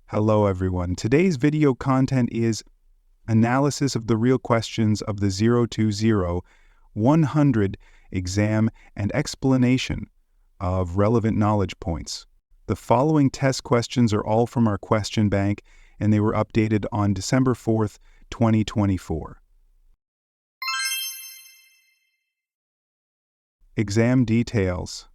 Hello everyone. Today's video content is analysis of the real questions of the 0-100 exam and explanation of relevant knowledge points. The following test questions are all from our question bank and they were updated on December 4th, 2024. Exam details.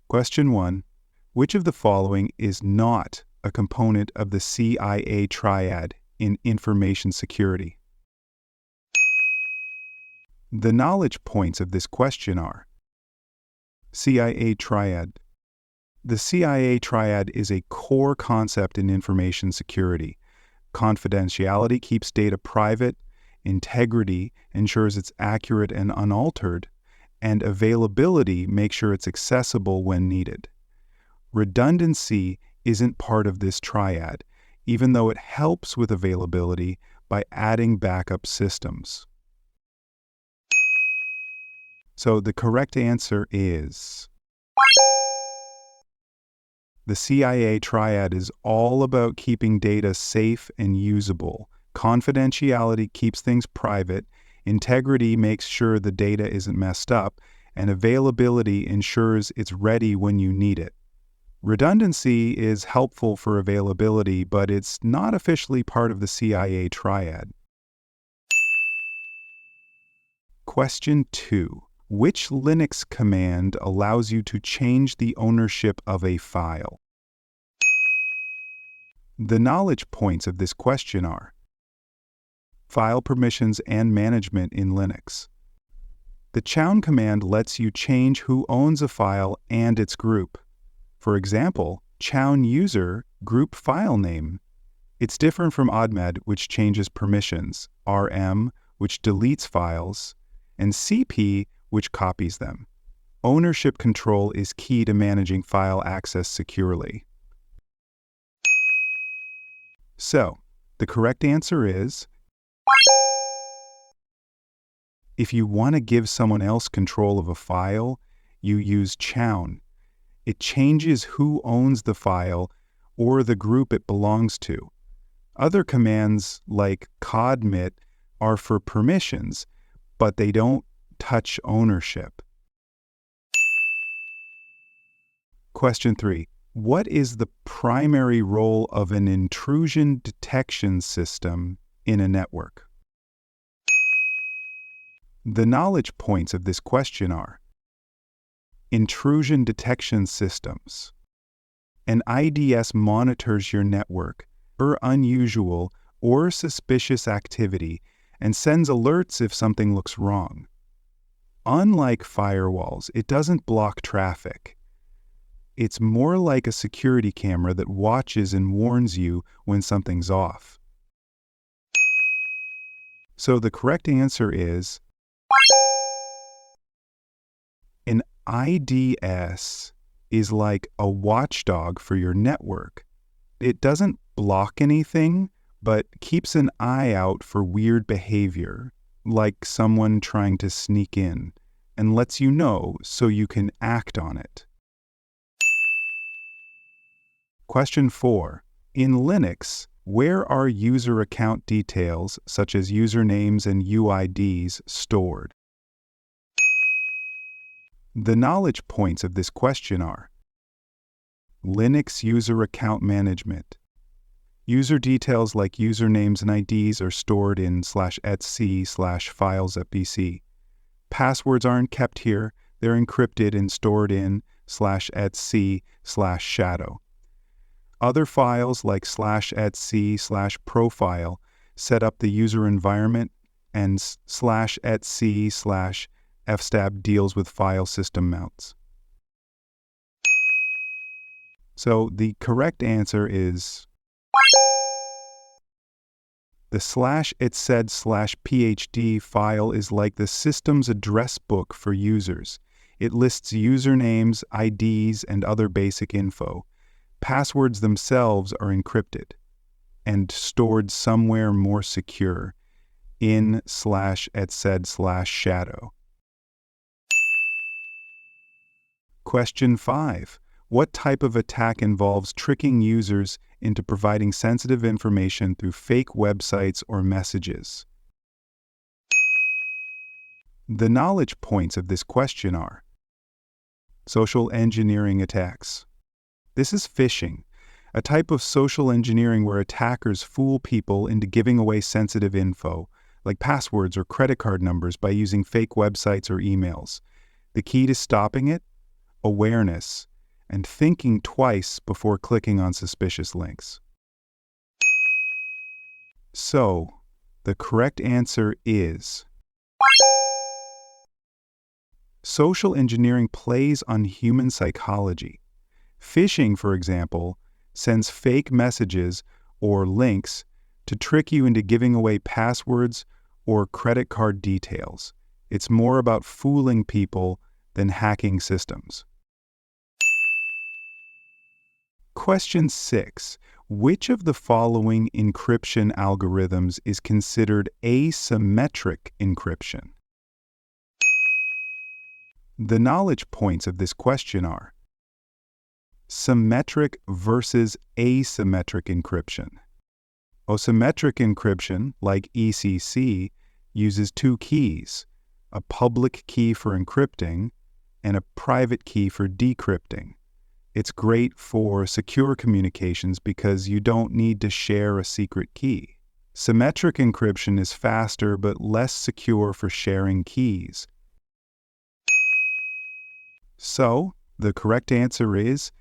Question 1. Which of the following is not a component of the CIA triad in information security? The knowledge points of this question are: CIA triad. The CIA triad is a core concept in information security. Confidentiality keeps data private, integrity ensures it's accurate and unaltered, and availability makes sure it's accessible when needed. Redundancy isn't part of this triad, even though it helps with availability by adding backup systems. So the correct answer is: the CIA triad is all about keeping data safe and usable. Confidentiality keeps things private, integrity makes sure the data isn't messed up, and availability ensures it's ready when you need it. Redundancy is helpful for availability, but it's not officially part of the CIA triad. Question 2. Which Linux command allows you to change the ownership of a file? The knowledge points of this question are: file permissions and management in Linux. The chown command lets you change who owns a file and its group. For example, chown user group file name. It's different from oddmed, which changes permissions, rm, which deletes files, and cp, which copies them. Ownership control is key to managing file access securely. So, the correct answer is: if you want to give someone else control of a file, you use chown. It changes who owns the file or the group it belongs to. Other commands like codmit are for permissions, but they don't touch ownership. Question 3. What is the primary role of an intrusion detection system in a network? The knowledge points of this question are: intrusion detection systems. An IDS monitors your network for unusual or suspicious activity and sends alerts if something looks wrong. Unlike firewalls, it doesn't block traffic. It's more like a security camera that watches and warns you when something's off. So the correct answer is: an IDS is like a watchdog for your network. It doesn't block anything, but keeps an eye out for weird behavior, like someone trying to sneak in, and lets you know so you can act on it. Question 4. In Linux, where are user account details such as usernames and UIDs stored? The knowledge points of this question are: Linux user account management. User details like usernames and IDs are stored in /etc/files.bc. Passwords aren't kept here, they're encrypted and stored in /etc/shadow. Other files like /etc/profile set up the user environment, and /etc/fstab deals with file system mounts. So the correct answer is: the /etc/phd file is like the system's address book for users. It lists usernames, IDs, and other basic info. Passwords themselves are encrypted and stored somewhere more secure. in/etc/shadow. Question 5. What type of attack involves tricking users into providing sensitive information through fake websites or messages? The knowledge points of this question are: social engineering attacks. This is phishing, a type of social engineering where attackers fool people into giving away sensitive info, like passwords or credit card numbers, by using fake websites or emails. The key to stopping it? Awareness, and thinking twice before clicking on suspicious links. So, the correct answer is: social engineering plays on human psychology. Phishing, for example, sends fake messages or links to trick you into giving away passwords or credit card details. It's more about fooling people than hacking systems. Question 6. Which of the following encryption algorithms is considered asymmetric encryption? The knowledge points of this question are: symmetric versus asymmetric encryption. Asymmetric encryption, like ECC, uses two keys, a public key for encrypting and a private key for decrypting. It's great for secure communications because you don't need to share a secret key. Symmetric encryption is faster but less secure for sharing keys. So, the correct answer is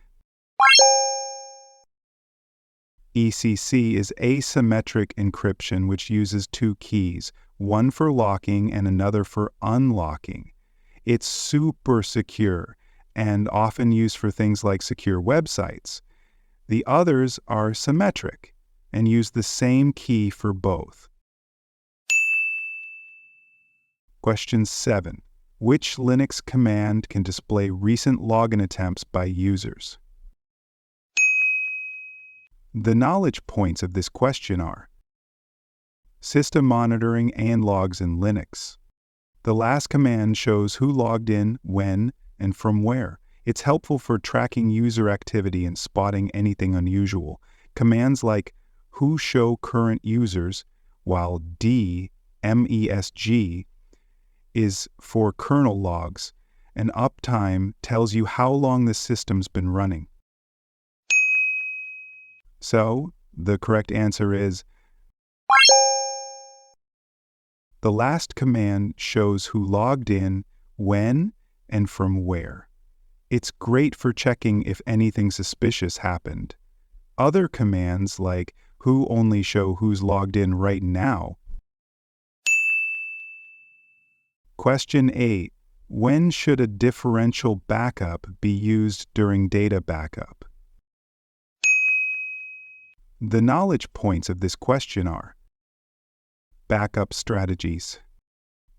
ECC is asymmetric encryption, which uses two keys, one for locking and another for unlocking. It's super secure and often used for things like secure websites. The others are symmetric and use the same key for both. Question 7. Which Linux command can display recent login attempts by users? The knowledge points of this question are: system monitoring and logs in Linux. The last command shows who logged in, when, and from where. It's helpful for tracking user activity and spotting anything unusual. Commands like who show current users, while MESG is for kernel logs, and uptime tells you how long the system's been running. So, the correct answer is: the last command shows who logged in, when, and from where. It's great for checking if anything suspicious happened. Other commands, like who, only show who's logged in right now. Question 8. When should a differential backup be used during data backup? The knowledge points of this question are: backup strategies.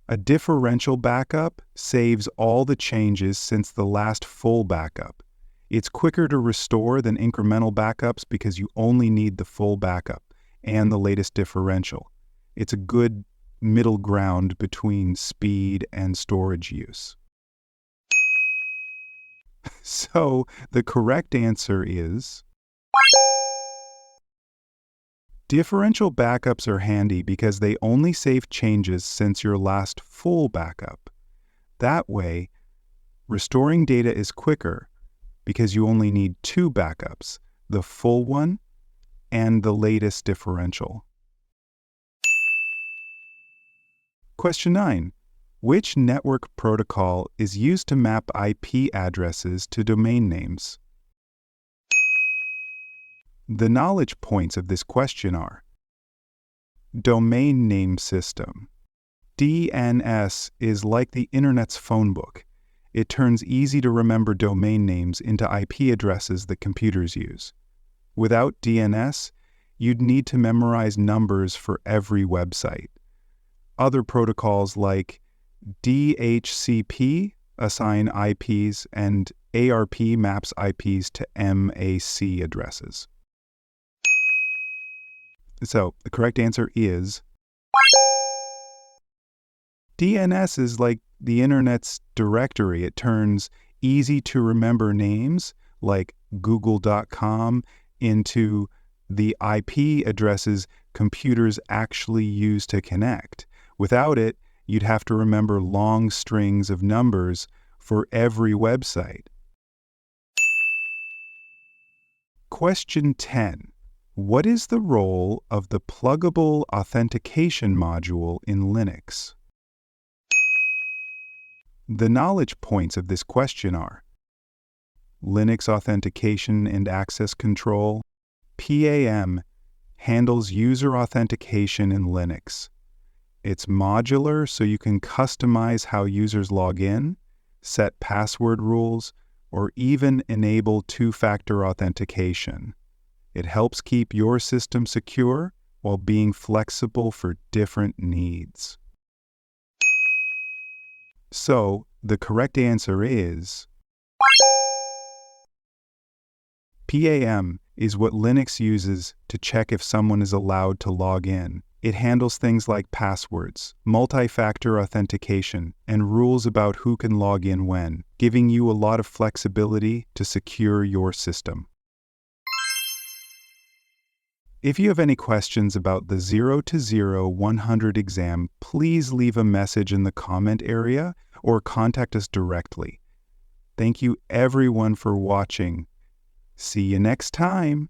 A differential backup saves all the changes since the last full backup. It's quicker to restore than incremental backups because you only need the full backup and the latest differential. It's a good middle ground between speed and storage use. So, the correct answer is: differential backups are handy because they only save changes since your last full backup. That way, restoring data is quicker because you only need two backups, the full one and the latest differential. Question 9. Which network protocol is used to map IP addresses to domain names? The knowledge points of this question are: domain name system. DNS is like the Internet's phone book. It turns easy to remember domain names into IP addresses that computers use. Without DNS, you'd need to memorize numbers for every website. Other protocols like DHCP assign IPs and ARP maps IPs to MAC addresses. So, the correct answer is: DNS is like the internet's directory. It turns easy-to-remember names like google.com into the IP addresses computers actually use to connect. Without it, you'd have to remember long strings of numbers for every website. Question 10. What is the role of the pluggable authentication module in Linux? The knowledge points of this question are: Linux authentication and access control. PAM handles user authentication in Linux. It's modular, so you can customize how users log in, set password rules, or even enable two-factor authentication. It helps keep your system secure while being flexible for different needs. So, the correct answer is PAM is what Linux uses to check if someone is allowed to log in. It handles things like passwords, multi-factor authentication, and rules about who can log in when, giving you a lot of flexibility to secure your system. If you have any questions about the 0 to 100 exam, please leave a message in the comment area or contact us directly. Thank you everyone for watching. See you next time.